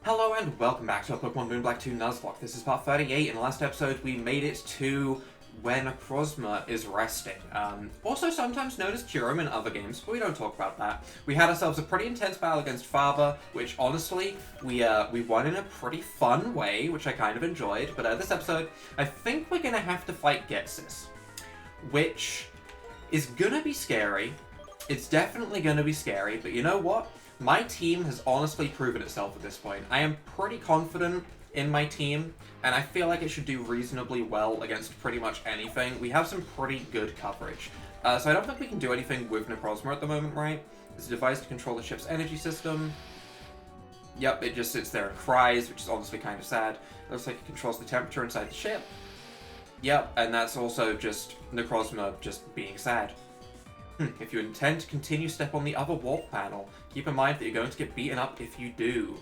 Hello and welcome back to our Pokemon Moon Black 2 Nuzlocke. This is part 38. In the last episode, we made it to when Necrozma is resting. Also sometimes known as Kyurem in other games, but we don't talk about that. We had ourselves a pretty intense battle against Faber, which honestly, we won in a pretty fun way, which I kind of enjoyed. But this episode, I think we're gonna have to fight Getsis, which is gonna be scary. It's definitely gonna be scary, but you know what? My team has honestly proven itself at this point. I am pretty confident in my team, and I feel like it should do reasonably well against pretty much anything. We have some pretty good coverage. So I don't think we can do anything with Necrozma at the moment, right? It's a device to control the ship's energy system. Yep, it just sits there and cries, which is honestly kind of sad. It looks like it controls the temperature inside the ship. Yep, and that's also just Necrozma just being sad. If you intend to continue, step on the other warp panel. Keep in mind that you're going to get beaten up if you do.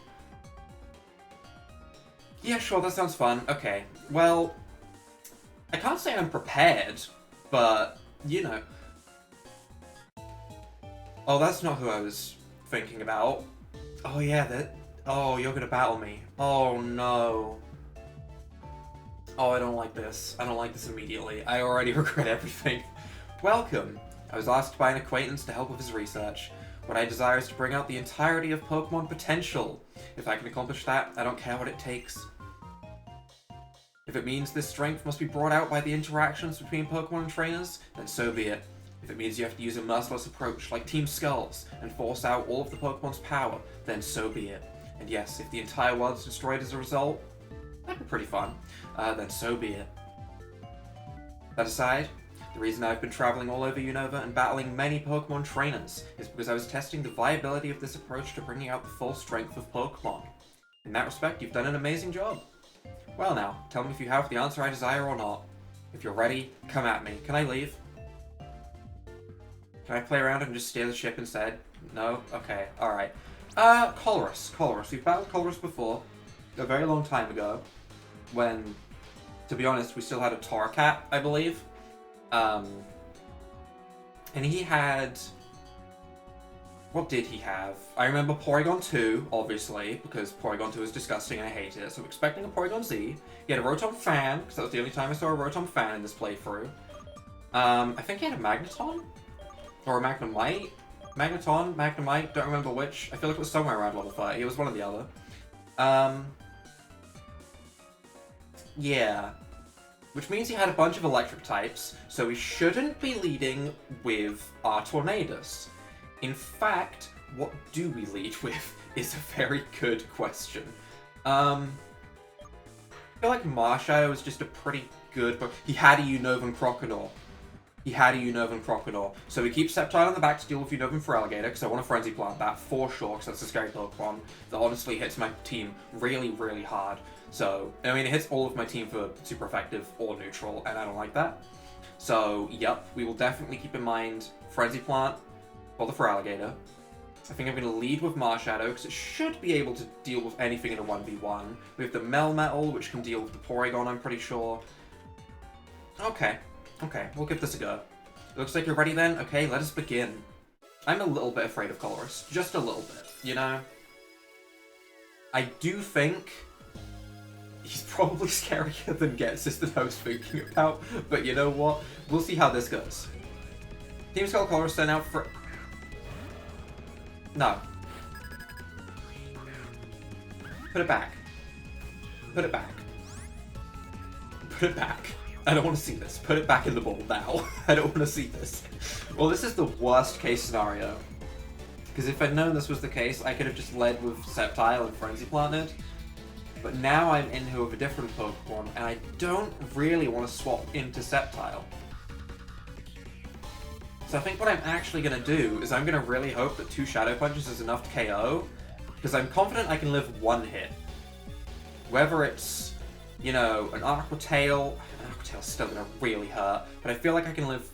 Yeah, sure, that sounds fun. Okay, well, I can't say I'm prepared, but, you know. Oh, that's not who I was thinking about. Oh, yeah, oh, you're gonna battle me. Oh, no. Oh, I don't like this. I don't like this immediately. I already regret everything. Welcome. I was asked by an acquaintance to help with his research. What I desire is to bring out the entirety of Pokemon potential. If I can accomplish that, I don't care what it takes. If it means this strength must be brought out by the interactions between Pokemon and trainers, then so be it. If it means you have to use a merciless approach like Team Skulls and force out all of the Pokemon's power, then so be it. And yes, if the entire world is destroyed as a result, that'd be pretty fun. Then so be it. That aside, the reason I've been traveling all over Unova and battling many Pokemon trainers is because I was testing the viability of this approach to bringing out the full strength of Pokemon. In that respect, you've done an amazing job. Well now, tell me if you have the answer I desire or not. If you're ready, come at me. Can I leave? Can I play around and just steer the ship instead? No? Okay, alright. Colress. We've battled Colress before, a very long time ago, when, to be honest, we still had a Torracat, I believe. And he had... What did he have? I remember Porygon 2, obviously, because Porygon 2 is disgusting and I hate it, so I'm expecting a Porygon Z. He had a Rotom Fan, because that was the only time I saw a Rotom Fan in this playthrough. I think he had a Magneton? Or a Magnemite? Magneton? Magnemite? Don't remember which. I feel like it was somewhere around level 30. It was one or the other. Yeah. Which means he had a bunch of electric types, so we shouldn't be leading with our Tornadus. In fact, what do we lead with is a very good question. I feel like Marshadow is just a pretty good... He had a Unovan Crocodile. So we keep Sceptile on the back to deal with Unovan Feraligatr, because I want to Frenzy Plant that for sure, because that's a scary Pokemon that honestly hits my team really, really hard. So, I mean, it hits all of my team for super effective or neutral, and I don't like that. So, yep, we will definitely keep in mind Frenzy Plant for the Feraligatr. I think I'm going to lead with Marshadow, because it should be able to deal with anything in a 1v1. We have the Melmetal, which can deal with the Porygon, I'm pretty sure. Okay, we'll give this a go. It looks like you're ready then? Okay, let us begin. I'm a little bit afraid of Colress. Just a little bit, you know? I do think he's probably scarier than Getsis that I was thinking about, but you know what? We'll see how this goes. Team Skull Colress sent out for... No. Put it back. Put it back. Put it back. I don't want to see this. Put it back in the bowl now. I don't want to see this. Well, this is the worst case scenario. Because if I'd known this was the case, I could have just led with Sceptile and Frenzy Planted. But now I'm in here with a different Pokemon, and I don't really want to swap into Sceptile. So I think what I'm actually going to do is I'm going to really hope that 2 Shadow Punches is enough to KO, because I'm confident I can live one hit. Whether it's, you know, an Aqua Tail is still going to really hurt, but I feel like I can live.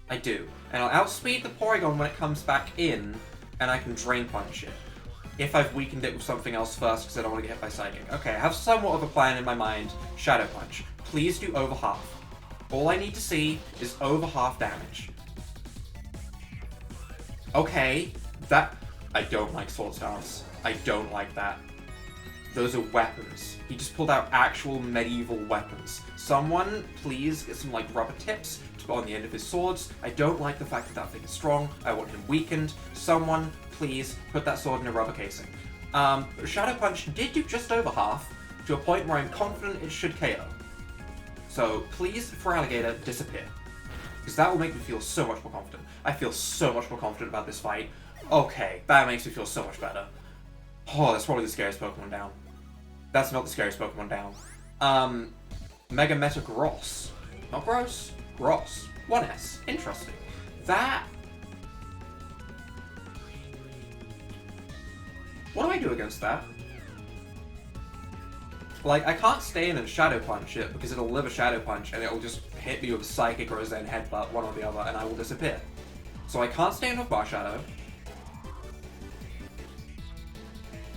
I do. And I'll outspeed the Porygon when it comes back in, and I can Drain Punch it. If I've weakened it with something else first, because I don't want to get hit by Psychic. Okay, I have somewhat of a plan in my mind. Shadow Punch. Please do over half. All I need to see is over half damage. Okay, that... I don't like sword staffs. I don't like that. Those are weapons. He just pulled out actual medieval weapons. Someone, please, get some, like, rubber tips to put on the end of his swords. I don't like the fact that that thing is strong. I want him weakened. Someone, please, put that sword in a rubber casing. Shadow Punch did do just over half, to a point where I'm confident it should KO. So, please, for Alligator, disappear. Because that will make me feel so much more confident. I feel so much more confident about this fight. Okay, that makes me feel so much better. Oh, that's probably the scariest Pokemon down. That's not the scariest Pokemon down. Mega Meta Gross. Not Gross? Gross. 1S. Interesting. That... What do I do against that? Like, I can't stay in and Shadow Punch it, because it'll live a Shadow Punch, and it'll just hit me with Psychic or a Zen Headbutt, one or the other, and I will disappear. So I can't stay in with Marshadow.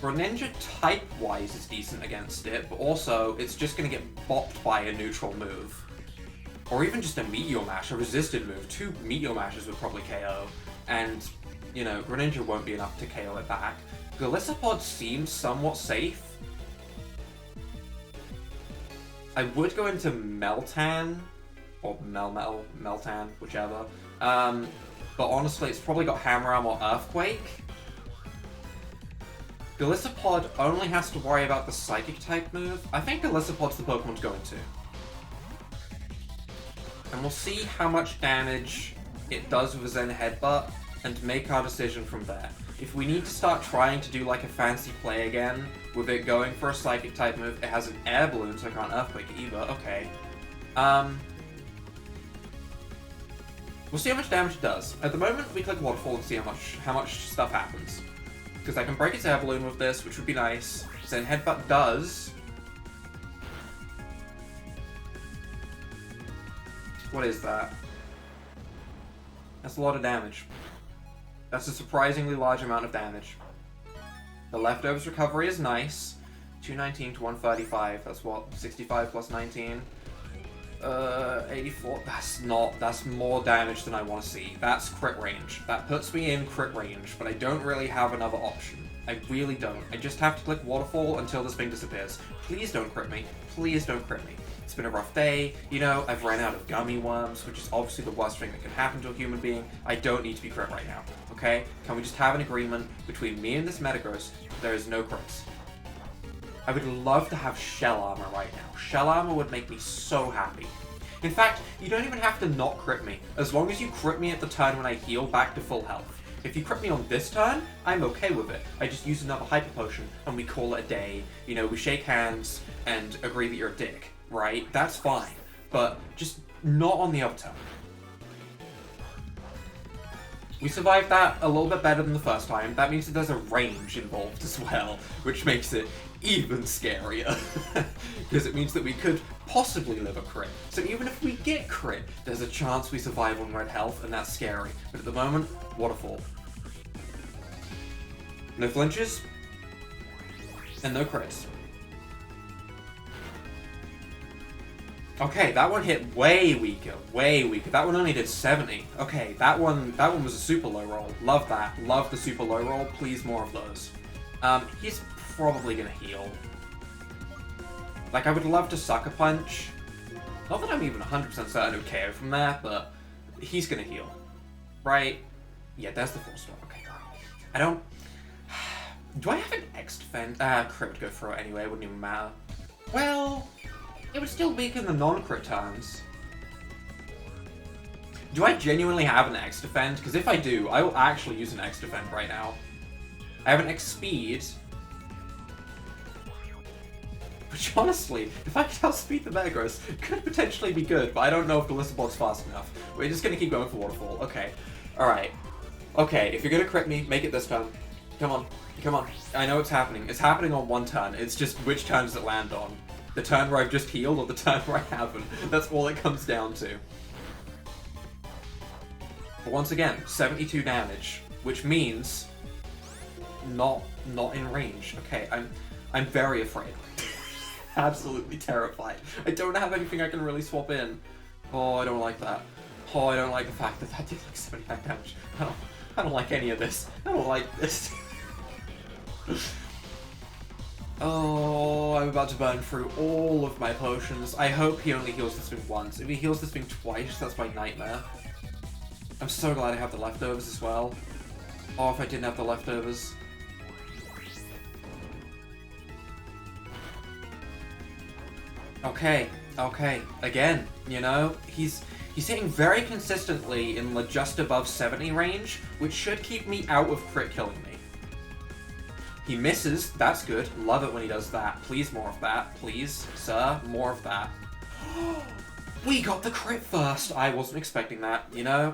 Greninja type-wise is decent against it, but also, it's just gonna get bopped by a neutral move. Or even just a Meteor Mash, a resisted move. 2 Meteor Mashes would probably KO, and, you know, Greninja won't be enough to KO it back. Golisopod seems somewhat safe. I would go into Meltan, or Meltan, whichever. But honestly, it's probably got Hammer Arm or Earthquake. Golisopod only has to worry about the Psychic type move. I think Golisopod's the Pokemon to go into. And we'll see how much damage it does with a Zen Headbutt, and make our decision from there. If we need to start trying to do like a fancy play again, with it going for a Psychic type move, it has an Air Balloon, so I can't Earthquake it either, okay. We'll see how much damage it does. At the moment, we click Waterfall and see how much stuff happens. Because I can break its Air Balloon with this, which would be nice. Zen Headbutt does... What is that? That's a lot of damage. That's a surprisingly large amount of damage. The Leftovers recovery is nice. 219 to 135, that's what? 65 plus 19? 84, that's more damage than I want to see. That's crit range. That puts me in crit range, but I don't really have another option. I really don't. I just have to click Waterfall until this thing disappears. Please don't crit me. Please don't crit me. It's been a rough day, you know, I've ran out of gummy worms, which is obviously the worst thing that can happen to a human being. I don't need to be crit right now, okay? Can we just have an agreement between me and this Metagross that there is no crits? I would love to have Shell Armor right now. Shell Armor would make me so happy. In fact, you don't even have to not crit me, as long as you crit me at the turn when I heal back to full health. If you crit me on this turn, I'm okay with it. I just use another Hyper Potion, and we call it a day. You know, we shake hands and agree that you're a dick. Right? That's fine. But just not on the other turn. We survived that a little bit better than the first time. That means that there's a range involved as well, which makes it even scarier. Because it means that we could possibly live a crit. So even if we get crit, there's a chance we survive on red health, and that's scary. But at the moment, Waterfall. No flinches, and no crits. Okay, that one hit way weaker, way weaker. That one only did 70. Okay, that one was a super low roll. Love that. Love the super low roll. Please, more of those. He's probably gonna heal. Like, I would love to Sucker Punch. Not that I'm even 100% certain of KO from there, but he's gonna heal. Right? Yeah, there's the 4-star. Okay, alright. I don't... Do I have an X defense? Crit would go through it anyway, it wouldn't even matter. Well... It would still weaken the non-crit turns. Do I genuinely have an X defend? Because if I do, I will actually use an X defend right now. I have an X speed. Which honestly, if I could outspeed the Metagross, could potentially be good, but I don't know if Golisopod's fast enough. We're just gonna keep going for Waterfall. Okay. Alright. Okay, if you're gonna crit me, make it this turn. Come on. Come on. I know it's happening. It's happening on one turn. It's just which turn does it land on? The turn where I've just healed or the turn where I haven't. That's all it comes down to. But once again, 72 damage, which means not in range. Okay, I'm very afraid. Absolutely terrified. I don't have anything I can really swap in. Oh, I don't like that. Oh, I don't like the fact that that did like 75 damage. I don't like any of this. I don't like this. Oh, I'm about to burn through all of my potions. I hope he only heals this thing once. If he heals this thing twice, that's my nightmare. I'm so glad I have the leftovers as well. Oh, if I didn't have the leftovers. Okay, okay. Again, you know, he's hitting very consistently in the just above 70 range, which should keep me out of crit killing me. He misses, that's good. Love it when he does that. Please, more of that. Please, sir, more of that. We got the crit first! I wasn't expecting that, you know?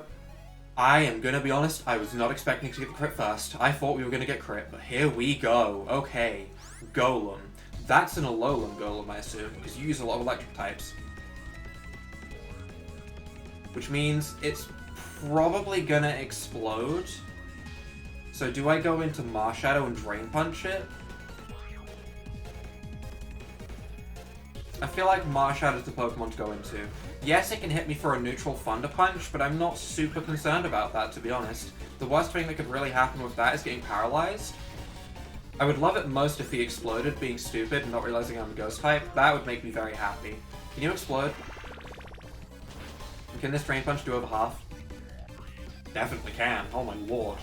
I am gonna be honest, I was not expecting to get the crit first. I thought we were gonna get crit, but here we go. Okay, Golem. That's an Alolan Golem, I assume, because you use a lot of electric types. Which means it's probably gonna explode. So do I go into MARSHADOW and Drain Punch it? I feel like MARSHADOW is the Pokemon to go into. Yes, it can hit me for a neutral Thunder Punch, but I'm not super concerned about that, to be honest. The worst thing that could really happen with that is getting paralyzed. I would love it most if he exploded, being stupid and not realizing I'm a Ghost type. That would make me very happy. Can you explode? Can this Drain Punch do over half? Definitely can. Oh my lord.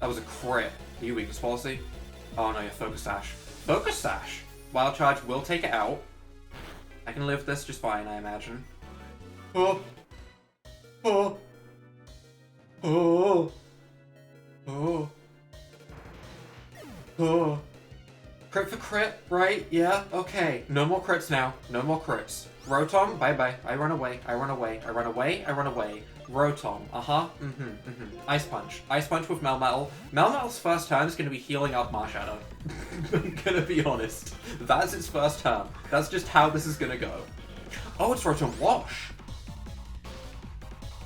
That was a crit. Are you weakness policy? Oh no, you're Focus Sash. Focus Sash! Wild Charge will take it out. I can live this just fine, I imagine. Oh! Oh! Oh! Oh! Oh! Crit for crit, right? Yeah? Okay. No more crits now. No more crits. Rotom, bye-bye. I run away. I run away. I run away. I run away. Rotom, Ice Punch. Ice Punch with Melmetal. Melmetal's first turn is going to be healing up MARSHADOW. I'm going to be honest. That's its first turn. That's just how this is going to go. Oh, it's Rotom Wash.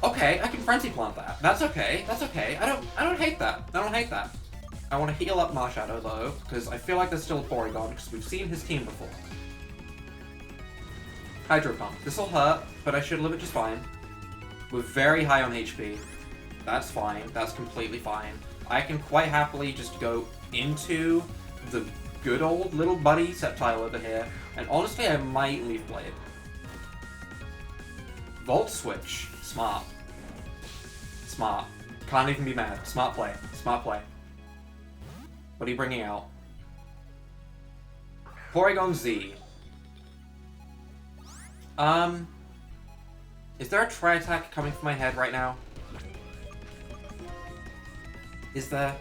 Okay, I can Frenzy Plant that. That's okay. That's okay. I don't hate that. I don't hate that. I want to heal up MARSHADOW though, because I feel like there's still a Porygon, because we've seen his team before. Hydro Pump. This'll hurt, but I should live it just fine. We're very high on HP. That's fine. That's completely fine. I can quite happily just go into the good old little buddy Sceptile over here, and honestly, I might Leaf Blade. Volt Switch. Smart. Smart. Can't even be mad. Smart play. Smart play. What are you bringing out? Porygon Z. Is there a Tri-Attack coming from my head right now? Is there?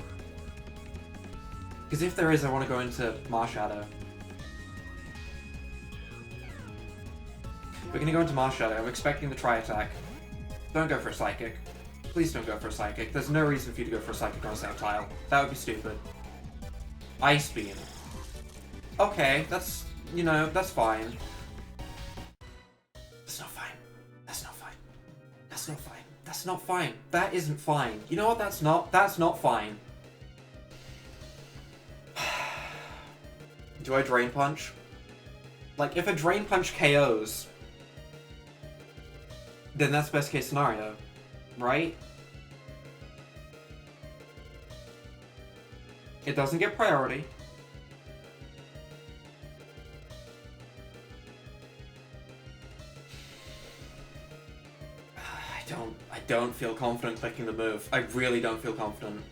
Because if there is, I want to go into MARSHADOW. We're going to go into MARSHADOW. I'm expecting the Tri-Attack. Don't go for a Psychic. Please don't go for a Psychic. There's no reason for you to go for a Psychic on a Sceptile. That would be stupid. Ice Beam. Okay, that's, you know, that's fine. That's not fine. That's not fine. That's not fine. That's not fine. That isn't fine. You know what that's not? That's not fine. Do I Drain Punch? Like, if a Drain Punch KOs, then that's best case scenario, right? It doesn't get priority. I don't feel confident clicking the move. I really don't feel confident.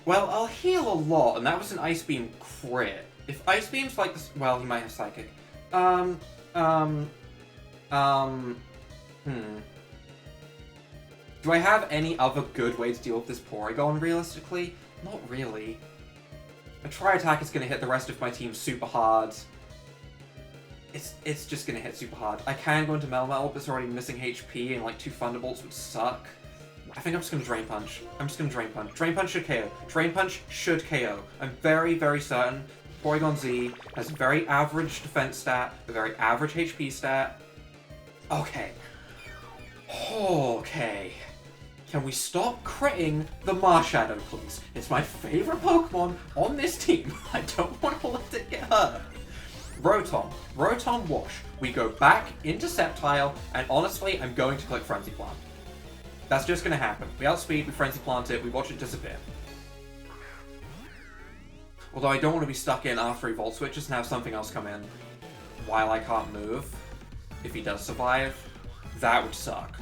Well, I'll heal a lot, and that was an Ice Beam crit. If Ice Beam's like this, well, he might have Psychic. Do I have any other good way to deal with this Porygon, realistically? Not really. A Tri-Attack is going to hit the rest of my team super hard. It's just going to hit super hard. I can go into Melmetal, but it's already missing HP, and like 2 Thunderbolts would suck. I think I'm just going to Drain Punch. I'm just going to Drain Punch. Drain Punch should KO. Drain Punch should KO. I'm very, very certain Porygon Z has a very average defense stat, a very average HP stat. Okay. Okay. Can we stop critting the MARSHADOW, please? It's my favorite Pokemon on this team. I don't want to let it get hurt. Rotom. Rotom Wash. We go back into Sceptile, and honestly, I'm going to click Frenzy Plant. That's just going to happen. We outspeed, we Frenzy Plant it, we watch it disappear. Although I don't want to be stuck in after he Volt Switches and have something else come in while I can't move. If he does survive, that would suck.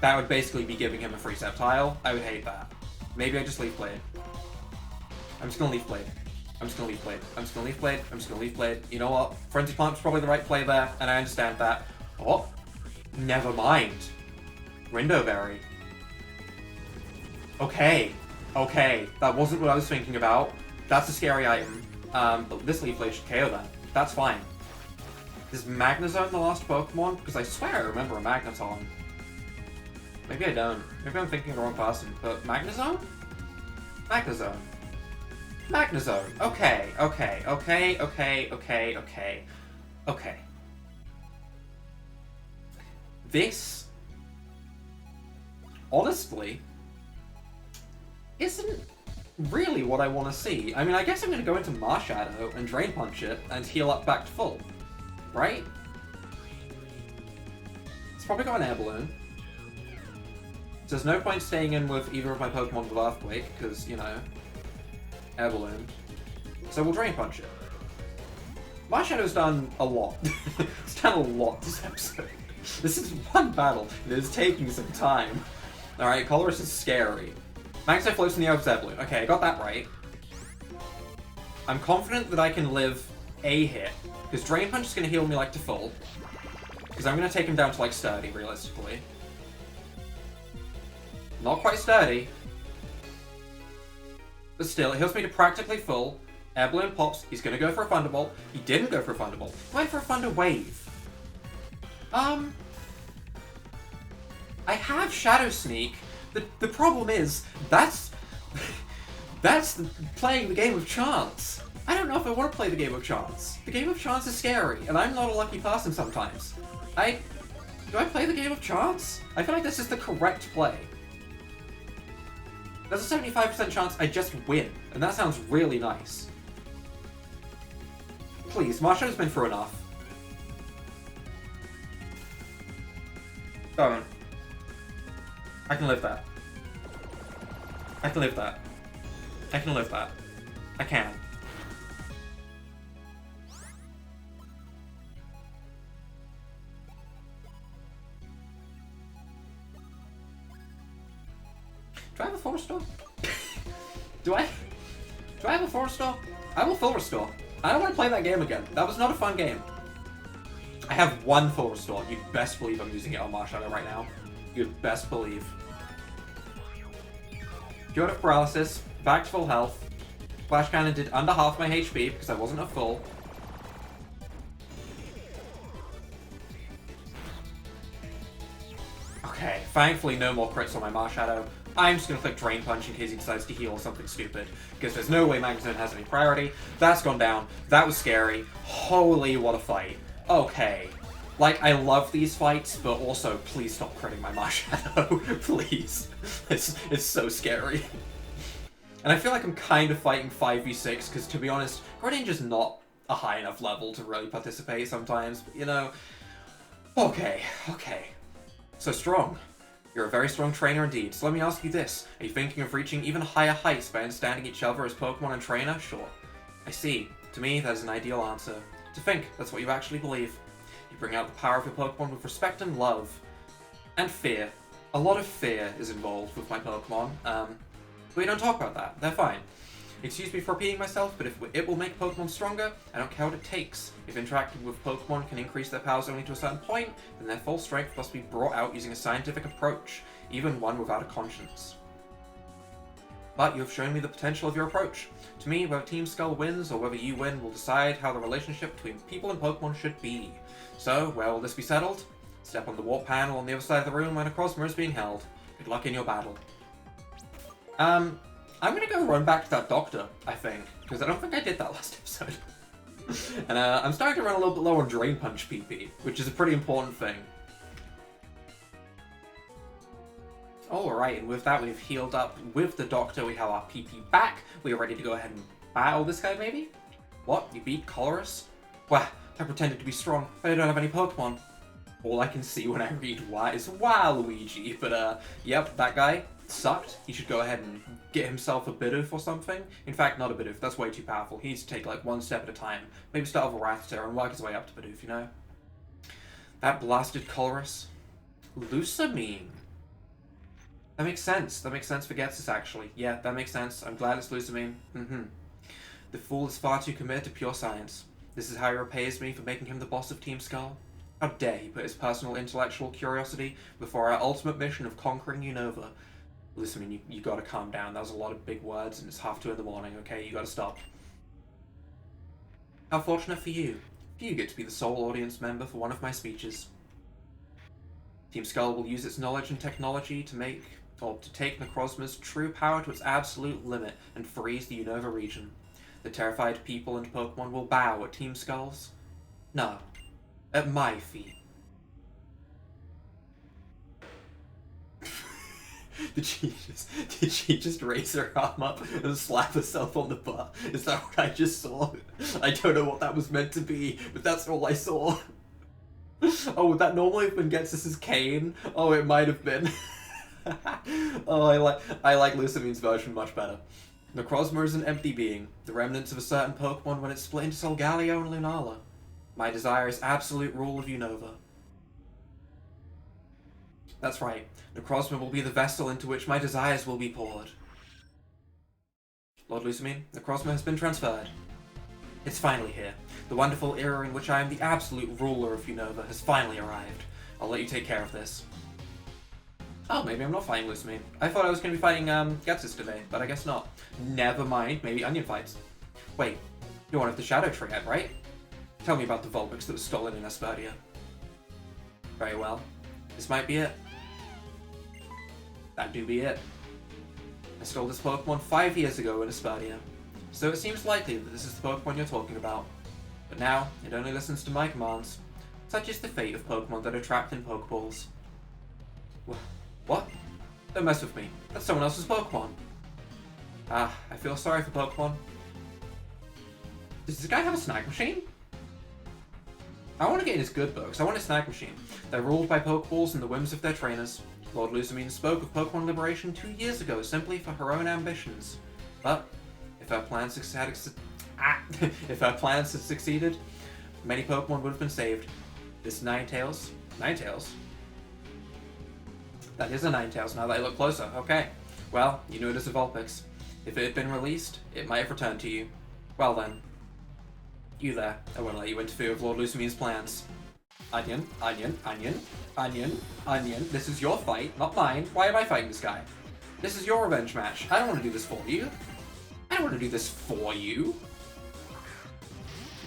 That would basically be giving him a free Sceptile. I would hate that. Maybe I just Leaf Blade. I'm just gonna Leaf Blade. I'm just gonna Leaf Blade. I'm just gonna Leaf Blade. I'm just gonna Leaf Blade. You know what? Frenzy Pump's probably the right play there, and I understand that. Oh, never mind. Window Berry. Okay. Okay. That wasn't what I was thinking about. That's a scary item. But this Leaf Blade should KO then. That's fine. Is Magnezone the last Pokemon? Because I swear I remember a Magneton. Maybe I don't. Maybe I'm thinking of the wrong person. But Magnezone? Magnezone. Magnezone. Okay, okay, okay, okay, okay, okay. Okay. This, honestly, isn't really what I want to see. I mean, I guess I'm going to go into Marshadow and Drain Punch it and heal up back to full. Right? It's probably got an Air Balloon. So there's no point staying in with either of my Pokemon with Earthquake, because, you know, Air Balloon. So we'll Drain Punch it. Marshadow's done a lot. It's done a lot this episode. This is one battle. It is taking some time. Alright, Colress is scary. Magnemite floats in the air with Air Balloon. Okay, I got that right. I'm confident that I can live a hit, because Drain Punch is going to heal me like to full. Because I'm going to take him down to like Sturdy, realistically. Not quite Sturdy. But still, it heals me to practically full. Air Balloon pops. He's going to go for a Thunderbolt. He didn't go for a Thunderbolt. He went for a Thunder Wave. I have Shadow Sneak. The problem is, that's playing the game of chance. I don't know if I want to play the game of chance. The game of chance is scary, and I'm not a lucky person sometimes. Do I play the game of chance? I feel like this is the correct play. There's a 75% chance I just win, and that sounds really nice. Please, Marshall's been through enough. Don't. I can live that. I can live that. I can live that. I can. Do I have a full restore? Do I have a full restore? I will full restore. I don't want to play that game again. That was not a fun game. I have one full restore. You'd best believe I'm using it on Marshadow right now. You'd best believe. Cured of Paralysis, back to full health. Flash Cannon did under half my HP because I wasn't at full. Okay, thankfully no more crits on my Marshadow. I'm just going to click Drain Punch in case he decides to heal or something stupid, because there's no way Magnezone has any priority. That's gone down. That was scary. Holy, what a fight. Okay. Like, I love these fights, but also, please stop critting my Marshadow. Please. It's so scary. And I feel like I'm kind of fighting 5v6, because to be honest, Greninja's not a high enough level to really participate sometimes, but you know. Okay, okay. So strong. You're a very strong trainer indeed, so let me ask you this. Are you thinking of reaching even higher heights by understanding each other as Pokemon and trainer? Sure. I see. To me, that is an ideal answer. To think, that's what you actually believe. You bring out the power of your Pokemon with respect and love. And fear. A lot of fear is involved with my Pokemon. But we don't talk about that. They're fine. Excuse me for repeating myself, but if it will make Pokemon stronger, I don't care what it takes. If interacting with Pokemon can increase their powers only to a certain point, then their full strength must be brought out using a scientific approach, even one without a conscience. But you have shown me the potential of your approach. To me, whether Team Skull wins or whether you win will decide how the relationship between people and Pokemon should be. So, where will this be settled? Step on the warp panel on the other side of the room when a Crosmer is being held. Good luck in your battle. I'm gonna go run back to that doctor, I think, because I don't think I did that last episode. And I'm starting to run a little bit low on Drain Punch PP, which is a pretty important thing. Alright, and with that we've healed up with the doctor, we have our PP back. We are ready to go ahead and battle this guy, maybe? What? You beat Colress? Well, I pretended to be strong, but I don't have any Pokemon. All I can see when I read is Waluigi, but yep, that guy. sucked, he should go ahead and get himself a Bidoof or something. In fact, not a Bidoof, that's way too powerful. He needs to take like one step at a time. Maybe start with a Rattata and work his way up to Bidoof, you know? That blasted Colress. Lusamine. That makes sense. That makes sense for Getsus, actually. Yeah, that makes sense. I'm glad it's Lusamine. The fool is far too committed to pure science. This is how he repays me for making him the boss of Team Skull. How dare he put his personal intellectual curiosity before our ultimate mission of conquering Unova. Lusamine, you gotta calm down. That was a lot of big words and it's 2:30 in the morning, okay? You gotta stop. How fortunate for you. You get to be the sole audience member for one of my speeches. Team Skull will use its knowledge and technology to take Necrozma's true power to its absolute limit and freeze the Unova region. The terrified people and Pokemon will bow at Team Skull's. No, at my feet. Did she just raise her arm up and slap herself on the butt? Is that what I just saw? I don't know what that was meant to be, but that's all I saw. Oh, would that normally have been Getsus's cane? Oh, it might have been. Oh, I like Lusamine's version much better. Necrozma is an empty being, the remnants of a certain Pokemon when it split into Solgaleo and Lunala. My desire is absolute rule of Unova. That's right. Necrozma will be the vessel into which my desires will be poured. Lord Lusamine, Necrozma has been transferred. It's finally here. The wonderful era in which I am the absolute ruler of Unova has finally arrived. I'll let you take care of this. Oh, maybe I'm not fighting Lusamine. I thought I was going to be fighting Getsus today, but I guess not. Never mind, maybe Onion fights. Wait, you're one of the Shadow Triad, right? Tell me about the Vulpix that was stolen in Asperdia. Very well. This might be it. That do be it. I stole this Pokemon 5 years ago in Asperdia, so it seems likely that this is the Pokemon you're talking about. But now, it only listens to my commands. Such is the fate of Pokemon that are trapped in Pokeballs. What? Don't mess with me. That's someone else's Pokemon. I feel sorry for Pokemon. Does this guy have a snack machine? I want to get in his good books. I want a snack machine. They're ruled by Pokeballs and the whims of their trainers. Lord Lusamine spoke of Pokemon liberation 2 years ago simply for her own ambitions. But if her plans had succeeded, many Pokemon would have been saved. This Ninetales? Ninetales? That is a Ninetales now that I look closer. Okay. Well, you knew it as a Vulpix. If it had been released, it might have returned to you. Well then. You there. I won't let you interfere with Lord Lusamine's plans. Onion, onion, onion, onion, onion. This is your fight, not mine. Why am I fighting this guy? This is your revenge match. I don't want to do this for you. I don't want to do this for you.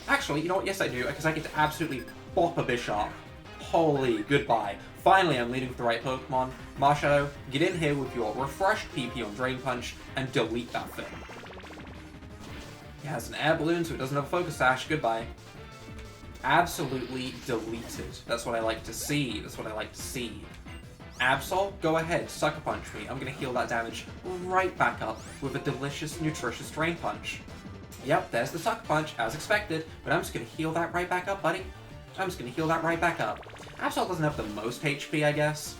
Actually, you know what? Yes, I do, because I get to absolutely bop a Bisharp. Holy, goodbye. Finally, I'm leading with the right Pokemon. MARSHADOW, get in here with your refreshed PP on Drain Punch and delete that thing. It has an air balloon, so it doesn't have a Focus Sash. Goodbye. Absolutely deleted. That's what I like to see. That's what I like to see. Absol, go ahead. Sucker Punch me. I'm going to heal that damage right back up with a delicious, nutritious Drain Punch. Yep, there's the Sucker Punch, as expected, but I'm just going to heal that right back up, buddy. I'm just going to heal that right back up. Absol doesn't have the most HP, I guess,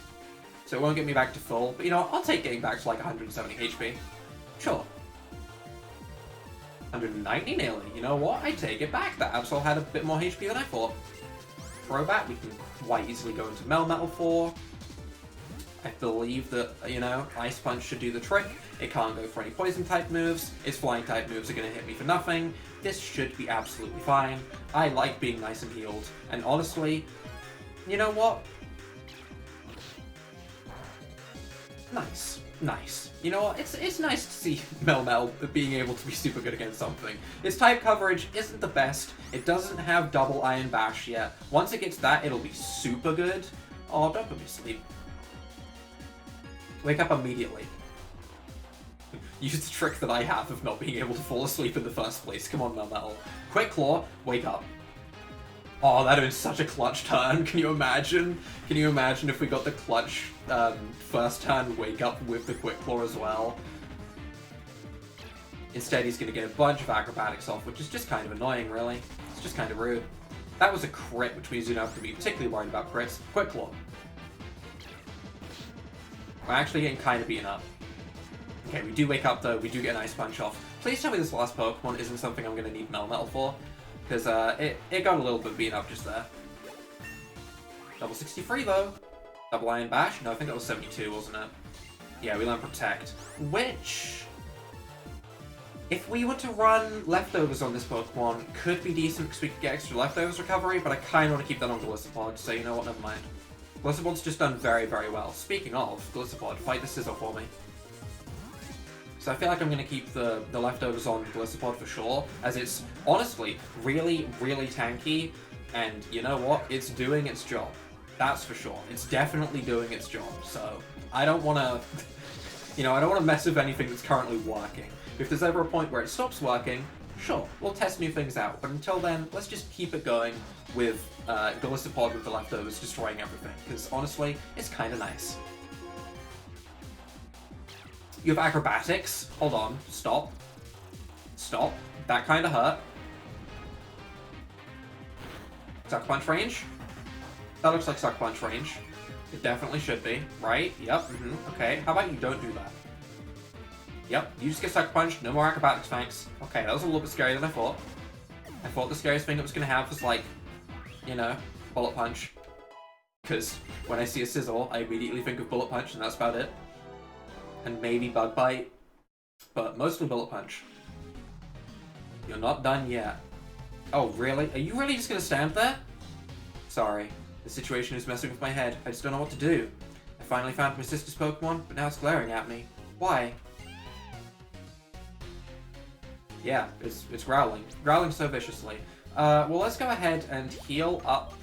so it won't get me back to full, but you know, I'll take getting back to like 170 HP. Sure. 190 nearly. You know what? I take it back. That Absol had a bit more HP than I thought. Throwback, we can quite easily go into Melmetal 4. I believe that, you know, Ice Punch should do the trick. It can't go for any poison type moves. Its flying type moves are going to hit me for nothing. This should be absolutely fine. I like being nice and healed. And honestly, you know what? Nice. Nice. You know what? It's nice to see Melmetal being able to be super good against something. Its type coverage isn't the best. It doesn't have double Iron Bash yet. Once it gets that, it'll be super good. Oh, don't put me to sleep. Wake up immediately. Use the trick that I have of not being able to fall asleep in the first place. Come on, Melmetal. Quick Claw, wake up. Oh, that'd have been such a clutch turn. Can you imagine? Can you imagine if we got the clutch first turn wake up with the Quick Claw as well? Instead, he's going to get a bunch of acrobatics off, which is just kind of annoying, really. It's just kind of rude. That was a crit, which means you don't have to be particularly worried about crits. Quick Claw. We're actually getting kind of beaten up. Okay, we do wake up though, we do get an Ice Punch off. Please tell me this last Pokemon isn't something I'm going to need Melmetal for, because it got a little bit beaten up just there. Double 63 though. Double Iron Bash? No, I think that was 72, wasn't it? Yeah, we learned Protect. Which, if we were to run Leftovers on this Pokemon, could be decent because we could get extra Leftovers recovery, but I kind of want to keep that on Golisopod, so you know what, never mind. Golisopod's just done very, very well. Speaking of, Golisopod, fight the Scizor for me. So I feel like I'm going to keep the Leftovers on Golisopod for sure, as it's honestly really, really tanky, and you know what? It's doing its job. That's for sure. It's definitely doing its job, so I don't want to, you know, I don't want to mess with anything that's currently working. If there's ever a point where it stops working, sure, we'll test new things out, but until then, let's just keep it going with Golisopod with the Leftovers destroying everything, because honestly, it's kind of nice. You have Acrobatics. Hold on. Stop. Stop. That kind of hurt. Sucker Punch range? That looks like Sucker Punch range. It definitely should be, right? Yep, okay. How about you don't do that? Yep, you just get Sucker Punch, no more Acrobatics, thanks. Okay, that was a little bit scarier than I thought. I thought the scariest thing it was going to have was, like, you know, Bullet Punch. Because when I see a Scizor, I immediately think of Bullet Punch, and that's about it. And maybe Bug Bite, but mostly Bullet Punch. You're not done yet. Oh, really? Are you really just going to stand there? Sorry. The situation is messing with my head. I just don't know what to do. I finally found my sister's Pokemon, but now it's glaring at me. Why? Yeah, it's growling. Growling so viciously. Well, let's go ahead and heal up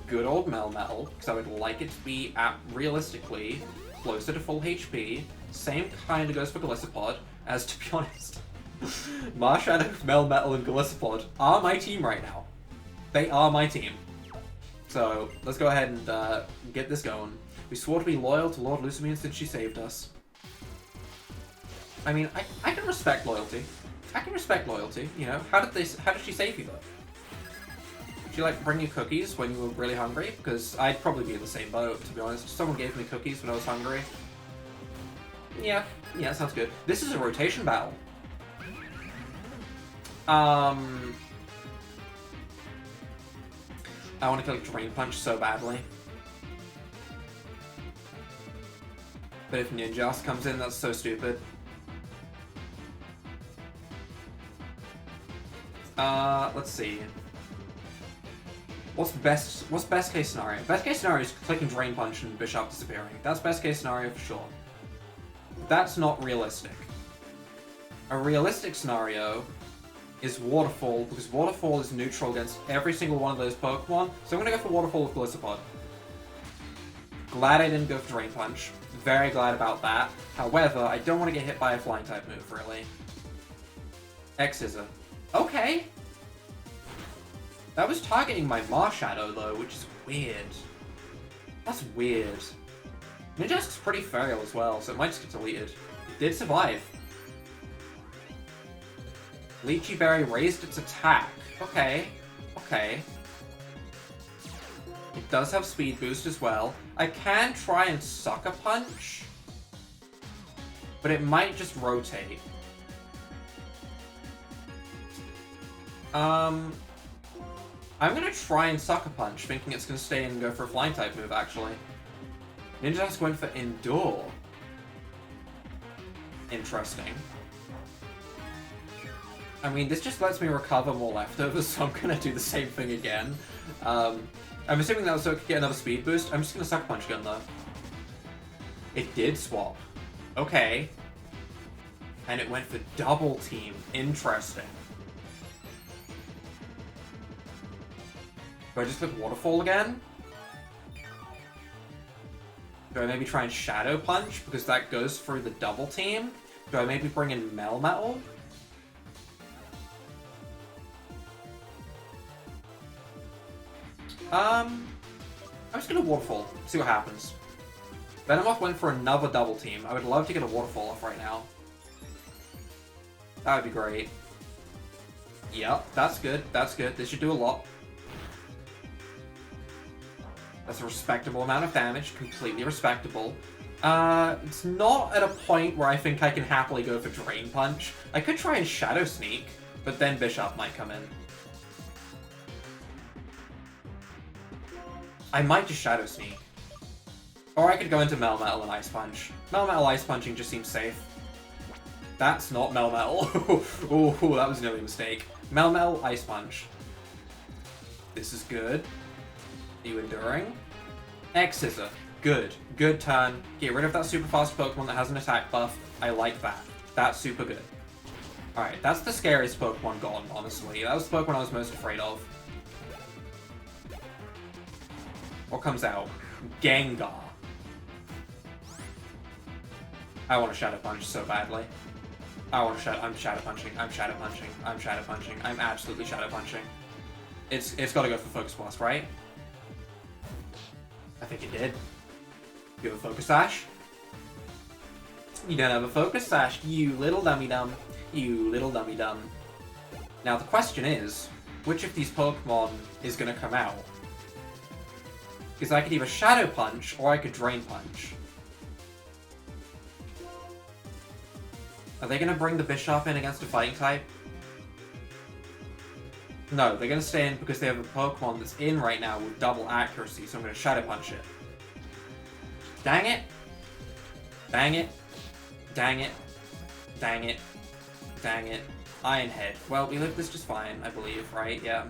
good old Melmetal, because I would like it to be at, realistically, closer to full HP. Same kind of goes for Golisopod, as to be honest, Marshadow, Melmetal, and Golisopod are my team right now. They are my team. So, let's go ahead and get this going. We swore to be loyal to Lord Lusamine since she saved us. I mean, I can respect loyalty. I can respect loyalty, you know. How did she save you, though? Did she, like, bring you cookies when you were really hungry? Because I'd probably be in the same boat, to be honest. Someone gave me cookies when I was hungry. Yeah, that sounds good. This is a rotation battle. I want to kill Drain Punch so badly. But if Ninjas comes in, that's so stupid. Let's see. What's best case scenario? Best case scenario is clicking Drain Punch and Bishop disappearing. That's best case scenario for sure. That's not realistic. A realistic scenario is Waterfall, because Waterfall is neutral against every single one of those Pokemon, so I'm gonna go for Waterfall with Golisopod. Glad I didn't go for Drain Punch. Very glad about that. However, I don't want to get hit by a Flying type move, really. X-Scissor. Okay! That was targeting my Marshadow, though, which is weird. That's weird. Ninjask's pretty feral as well, so it might just get deleted. It did survive. Lychee Berry raised its attack. Okay. Okay. It does have Speed Boost as well. I can try and Sucker Punch, but it might just rotate. I'm gonna try and Sucker Punch, thinking it's gonna stay and go for a Flying type move, actually. Ninjask went for Endure. Interesting. I mean, this just lets me recover more Leftovers, so I'm gonna do the same thing again. I'm assuming that was so I could get another Speed Boost. I'm just gonna Sucker Punch again, though. It did swap. Okay. And it went for Double Team. Interesting. Do I just click Waterfall again? Do I maybe try and Shadow Punch, because that goes through the Double Team? Do I maybe bring in Melmetal? I'm just gonna Waterfall, see what happens. Venomoth went for another Double Team. I would love to get a Waterfall off right now. That would be great. Yep, that's good, that's good. This should do a lot. That's a respectable amount of damage, completely respectable. It's not at a point where I think I can happily go for Drain Punch. I could try and Shadow Sneak, but then Bishop might come in. I might just Shadow Sneak. Or I could go into Melmetal and Ice Punch. Melmetal Ice Punching just seems safe. That's not Melmetal. Oh, that was nearly a mistake. Melmetal, Ice Punch. This is good. Are you enduring? X-Scissor. Good. Good turn. Get rid of that super fast Pokemon that has an attack buff. I like that. That's super good. Alright, that's the scariest Pokemon gone, honestly. That was the Pokemon I was most afraid of. What comes out? Gengar. I want to Shadow Punch so badly. I'm Shadow Punching. I'm Shadow Punching. I'm Shadow Punching. I'm absolutely Shadow Punching. It's got to go for Focus Blast, right? I think it did. You have a Focus Sash? You don't have a Focus Sash, you little dummy-dum. You little dummy-dum. Now the question is, which of these Pokemon is going to come out? Because I could either Shadow Punch, or I could Drain Punch. Are they going to bring the Bishop in against a Fighting type? No, they're going to stay in because they have a Pokemon that's in right now with double accuracy, so I'm going to Shadow Punch it. Dang it! Dang it! Dang it! Dang it! Dang it! Iron Head. Well, we lived this just fine, I believe, right? Yeah,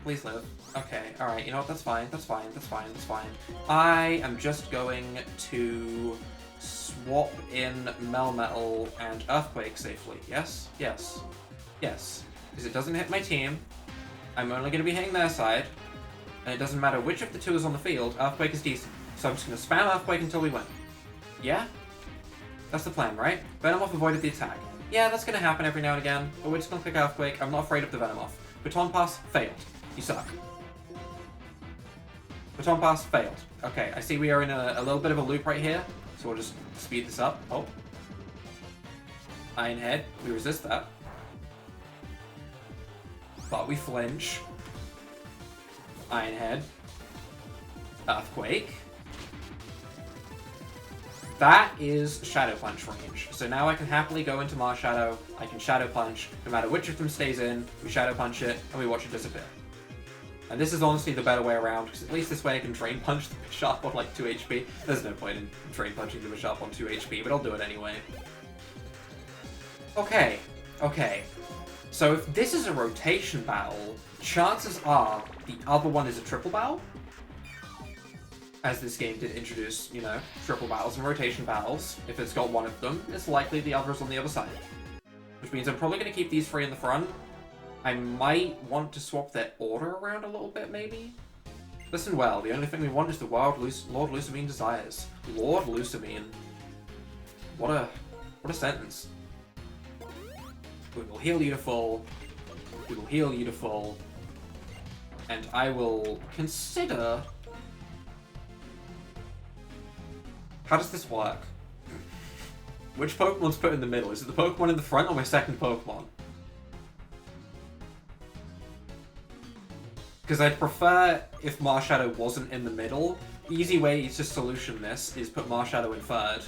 Please live. Okay, alright, you know what, that's fine, that's fine, that's fine, that's fine. I am just going to swap in Melmetal and Earthquake safely. Yes? Yes. Yes. Because it doesn't hit my team. I'm only going to be hitting their side. And it doesn't matter which of the two is on the field, Earthquake is decent. So I'm just going to spam Earthquake until we win. Yeah? That's the plan, right? Venomoth avoided the attack. Yeah, that's going to happen every now and again, but we're just going to click Earthquake. I'm not afraid of the Venomoth. Baton Pass, failed. You suck. Baton Pass, failed. Okay, I see we are in a little bit of a loop right here, so we'll just speed this up. Oh. Iron Head, we resist that. But we flinch. Iron Head. Earthquake. That is Shadow Punch range. So now I can happily go into Marshadow, I can Shadow Punch, no matter which of them stays in, we Shadow Punch it, and we watch it disappear. And this is honestly the better way around, because at least this way I can Drain Punch the Bishop on like 2 HP. There's no point in Drain Punching the Bishop on 2 HP, but I'll do it anyway. Okay, okay. So if this is a rotation battle, chances are the other one is a triple battle. As this game did introduce, you know, triple battles and rotation battles. If it's got one of them, it's likely the other is on the other side. Which means I'm probably going to keep these three in the front. I might want to swap their order around a little bit, maybe? Listen well, the only thing we want is the Lord Lusamine desires. Lord Lusamine. What a sentence. We will heal you to full. We will heal you to full. And I will consider... How does this work? Which Pokemon's put in the middle? Is it the Pokemon in the front or my second Pokemon? Because I'd prefer if Marshadow wasn't in the middle. The easy way to solution this is put Marshadow in third.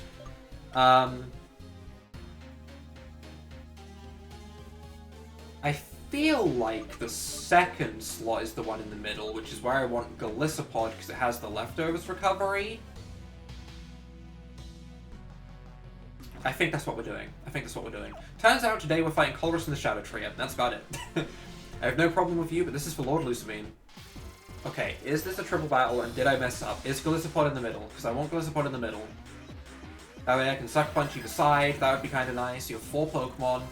I feel like the second slot is the one in the middle, which is where I want Golisopod because it has the leftovers recovery. I think that's what we're doing. I think that's what we're doing. Turns out today we're fighting Colress and the Shadow Triad. That's about it. I have no problem with you, but this is for Lord Lusamine. Okay, is this a triple battle and did I mess up? Is Golisopod in the middle? Because I want Golisopod in the middle. That way I can Sucker Punch either side. That would be kind of nice. You have 4 Pokemon.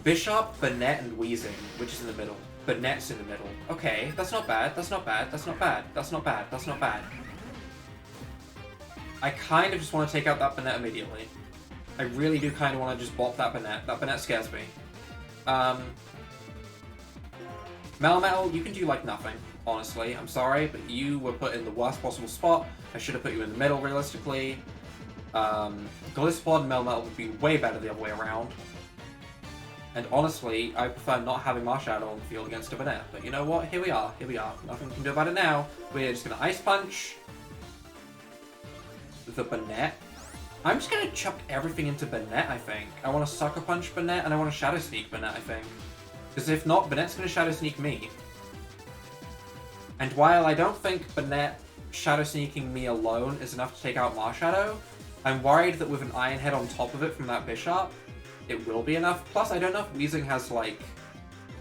Bishop, Banette, and Weezing, which is in the middle. Banette's in the middle. Okay, that's not bad. That's not bad. That's not bad. That's not bad. That's not bad. I kind of just want to take out that Banette immediately. I really do kind of want to just bop that Banette. That Banette scares me. Melmetal, you can do like nothing, honestly. I'm sorry, but you were put in the worst possible spot. I should have put you in the middle, realistically. Golisopod and Melmetal would be way better the other way around. And honestly, I prefer not having Marshadow on the field against a Banette. But you know what? Here we are. Here we are. Nothing we can do about it now. We're just going to Ice Punch. the Banette. I'm just gonna chuck everything into Banette, I think. I want to Sucker Punch Banette, and I want to Shadow Sneak Banette, I think. Because if not, Banette's gonna Shadow Sneak me. And while I don't think Banette Shadow Sneaking me alone is enough to take out Marshadow, I'm worried that with an Iron Head on top of it from that Bishop, it will be enough. Plus, I don't know if Weezing has, like,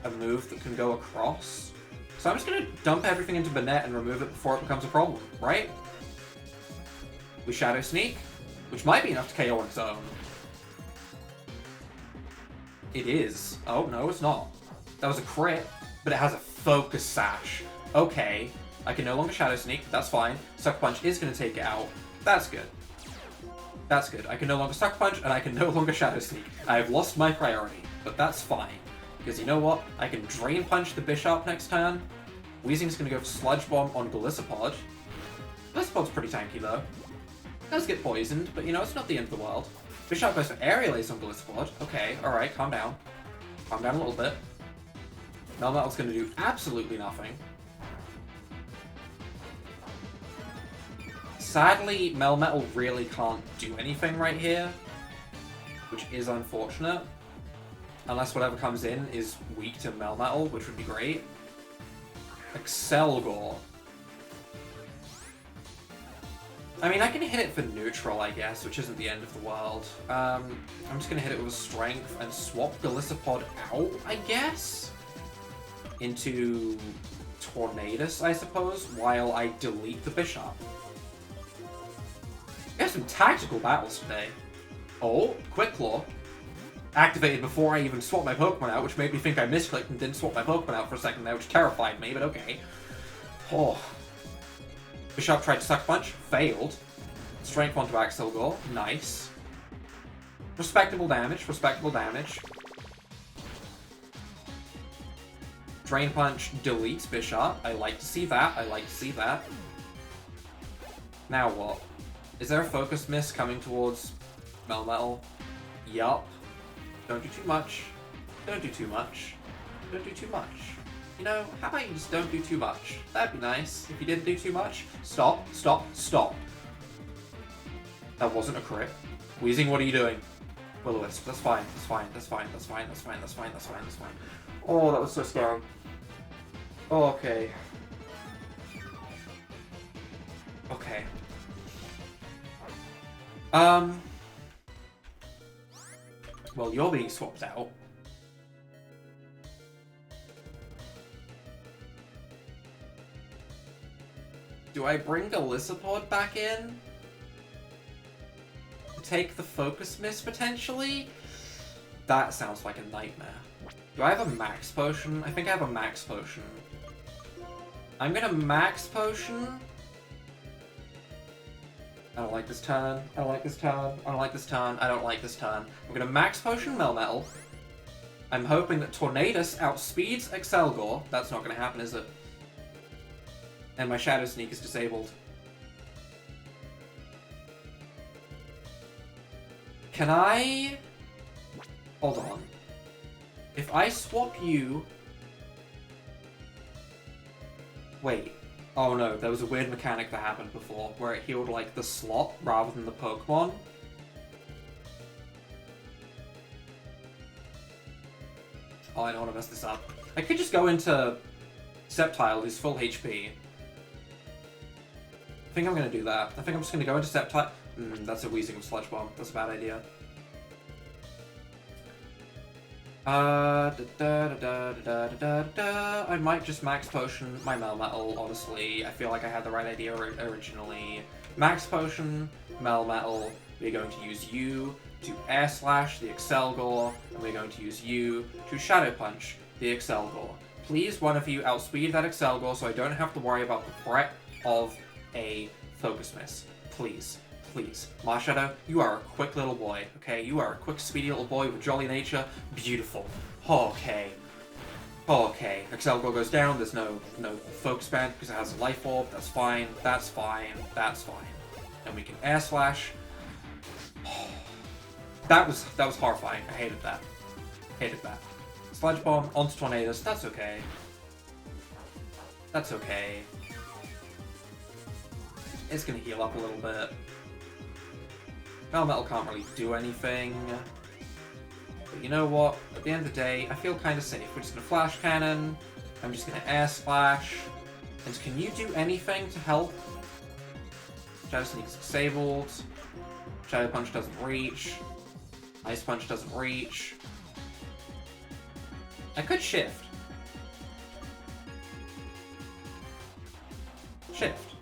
a move that can go across. So I'm just gonna dump everything into Banette and remove it before it becomes a problem, right? We Shadow Sneak, which might be enough to KO on its own. It is. Oh, no, it's not. That was a crit, but it has a Focus Sash. Okay, I can no longer Shadow Sneak, that's fine. Sucker Punch is going to take it out. That's good. That's good. I can no longer Sucker Punch, and I can no longer Shadow Sneak. I have lost my priority, but that's fine. Because you know what? I can Drain Punch the Bishop next turn. Weezing's going to go for Sludge Bomb on Golisopod. Golisopod's pretty tanky, though. It does get poisoned, but you know, it's not the end of the world. Bishop goes for Aerial Ace on Golisopod. Okay, alright, calm down. Calm down a little bit. Melmetal's going to do absolutely nothing. Sadly, Melmetal really can't do anything right here, which is unfortunate. Unless whatever comes in is weak to Melmetal, which would be great. Excelgor. I mean, I can hit it for neutral, I guess, which isn't the end of the world. I'm just going to hit it with a Strength and swap Golisopod out, I guess? Into Tornadus, I suppose, while I delete the Bishop. We have some tactical battles today. Oh, Quick Claw. Activated before I even swapped my Pokemon out, which made me think I misclicked and didn't swap my Pokemon out for a second there, which terrified me, but okay. Oh. Bishop tried to Sucker Punch, failed. Strength onto Excelgor, nice. Respectable damage, respectable damage. Drain Punch deletes Bishop. I like to see that, I like to see that. Now what? Is there a Focus Miss coming towards Melmetal? Yup. Don't do too much. Don't do too much. Don't do too much. You know, how about you just don't do too much? That'd be nice. If you didn't do too much, stop, stop, stop. That wasn't a crit. Weezing, what are you doing? Will-O-Wisp, that's fine, that's fine, that's fine, that's fine, that's fine, that's fine, that's fine, that's fine. Oh, that was so scary. Oh, okay. Okay. Well, you're being swapped out. Do I bring Golisopod back in? To take the Focus Miss, potentially? That sounds like a nightmare. Do I have a Max Potion? I think I have a Max Potion. I'm gonna Max Potion. I don't like this turn. I don't like this turn. I don't like this turn. I don't like this turn. I'm gonna Max Potion Melmetal. I'm hoping that Tornadus outspeeds Excelgor. That's not gonna happen, is it? And my Shadow Sneak is disabled. Can I... Hold on. If I swap you... Wait. Oh no, there was a weird mechanic that happened before, where it healed, like, the slot rather than the Pokemon. Oh, I don't want to mess this up. I could just go into Sceptile, who's full HP. I think I'm going to do that. I think I'm just going to go into Sceptile. That's a Weezing with Sludge Bomb. That's a bad idea. I might just Max Potion my Melmetal, honestly. I feel like I had the right idea originally. Max Potion, Melmetal. We're going to use you to Air Slash the Excelgor, and we're going to use you to Shadow Punch the Excelgor. Please, one of you, outspeed that Excelgor so I don't have to worry about the threat of a Focus Miss. Please. Please. Marshadow, you are a quick little boy, okay? You are a quick, speedy little boy with jolly nature. Beautiful. Okay. Okay. Excelgor goes down. There's no Focus Band because it has a Life Orb. That's fine. That's fine. That's fine. And we can Air Slash. That was horrifying. I hated that. Hated that. Sludge Bomb onto Tornadus. That's okay. That's okay. It's gonna heal up a little bit. Metal can't really do anything. But you know what? At the end of the day, I feel kind of safe. We're just gonna Flash Cannon. I'm just gonna Air Slash. And can you do anything to help? Shadow Sneak is disabled. Shadow Punch doesn't reach. Ice Punch doesn't reach. I could Shift. Shift.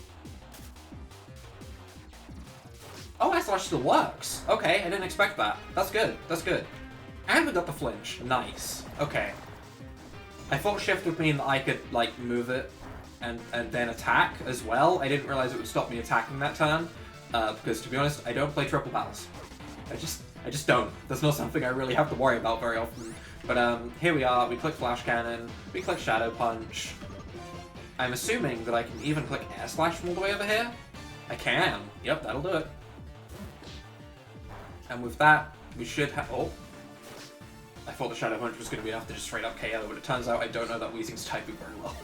Oh, Ice Slash still works. Okay, I didn't expect that. That's good. That's good. And we got the flinch. Nice. Okay. I thought Shift would mean that I could, like, move it and then attack as well. I didn't realize it would stop me attacking that turn. Because, to be honest, I don't play triple battles. I just don't. That's not something I really have to worry about very often. But, here we are. We click Flash Cannon. We click Shadow Punch. I'm assuming that I can even click Air Slash from all the way over here. I can. Yep, that'll do it. And with that, we should have... Oh. I thought the Shadow Punch was going to be enough to just straight up KO, but it turns out I don't know that Weezing's typing very well.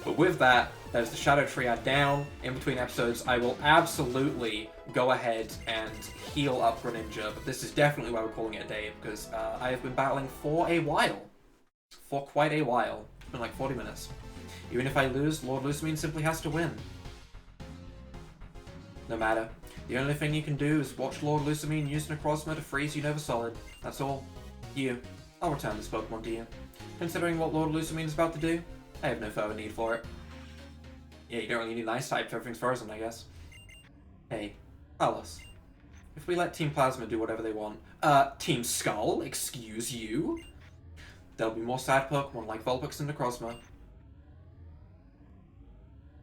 But with that, there's the Shadow Triad down. In between episodes, I will absolutely go ahead and heal up Greninja, but this is definitely why we're calling it a day, because I have been battling for a while. For quite a while. It's been like 40 minutes. Even if I lose, Lord Lusamine simply has to win. No matter. The only thing you can do is watch Lord Lusamine use Necrozma to freeze Unova Solid. That's all. You. I'll return this Pokemon to you. Considering what Lord Lusamine is about to do, I have no further need for it. Yeah, you don't really need an Ice type if everything's frozen, I guess. Hey, Alice. If we let Team Plasma do whatever they want... Team Skull? Excuse you? There'll be more sad Pokemon like Vulpix and Necrozma.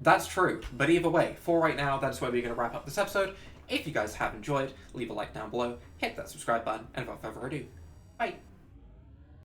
That's true, but either way, for right now, that's where we're going to wrap up this episode. If you guys have enjoyed, leave a like down below, hit that subscribe button, and without further ado, bye!